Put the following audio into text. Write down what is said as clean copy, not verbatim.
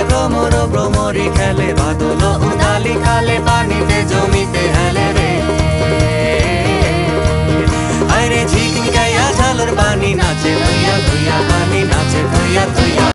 ভ্রমর ভ্রমরি খেলে বাদল উদালি খালে পানিতে জমিতে হেলে রে আরে ঝিকমিকাইয়া ঝালর পানি নাচে ধুইয়া ধুইয়া পানি নাচে ধুইয়া ধুইয়া